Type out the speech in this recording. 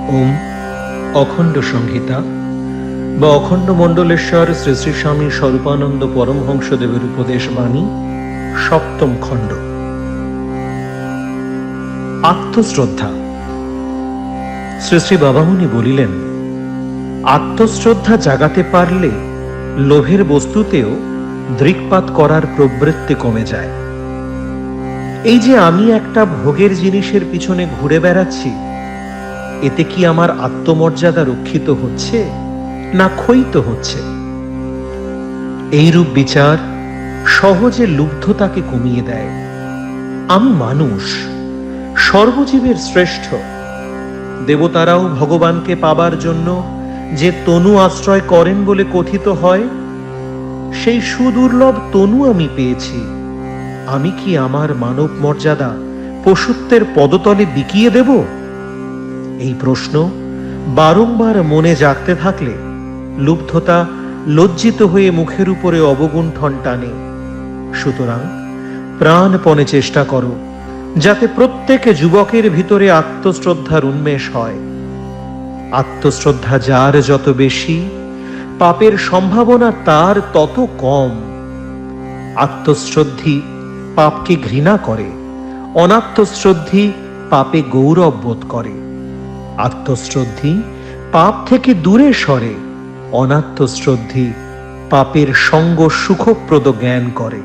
ওম অখণ্ড সংহিতা বা অখণ্ড মণ্ডলেশ্বর শ্রী শ্রী স্বামী স্বরূপানন্দ পরমহংসদেবের উপদেশ বাণী, সপ্তম খণ্ড। আত্মশ্রদ্ধা। শ্রী শ্রী বাবামুনি বলিলেন, আত্মশ্রদ্ধা জাগাতে পারলে লোভের বস্তুতেও দৃকপাত করার প্রবৃত্তি কমে যায়। এই যে আমি একটা ভোগের জিনিসের পিছনে ঘুরে বেড়াচ্ছি, এতে কি আমার আত্মমর্যাদা রক্ষিত হচ্ছে না ক্ষয়িত হচ্ছে? এইরূপ বিচার সহজে লুব্ধতাকে কমিয়ে দেয়। আমি মানুষ, সর্বজীবের শ্রেষ্ঠ। দেবতারাও ভগবানকে পাবার জন্য যে তনু আশ্রয় করেন বলে কথিত হয়, সেই সুদুর্লভ তনু আমি পেয়েছি। আমি কি আমার মানব মর্যাদা পশুত্বের পদতলে বিকিয়ে দেব? এই প্রশ্ন বারংবার মনে জাগতে থাকলে লুব্ধতা লজ্জিত হয়ে মুখের উপরে অবগুণ্ঠন টানে। সুতরাং প্রাণপণে চেষ্টা করো যাতে প্রত্যেক যুবকের ভিতরে আত্মশ্রদ্ধার উন্মেষ হয়। আত্মশ্রদ্ধা যার যত বেশি, পাপের সম্ভাবনা তার তত কম। আত্মশ্রদ্ধি পাপকে ঘৃণা করে, অনাত্মশ্রদ্ধি পাপে গৌরব বোধ করে। আত্মশ্রদ্ধি পাপ থেকে দূরে সরে, অনাত্মশ্রদ্ধি পাপের সঙ্গ সুখপ্রদ জ্ঞান করে।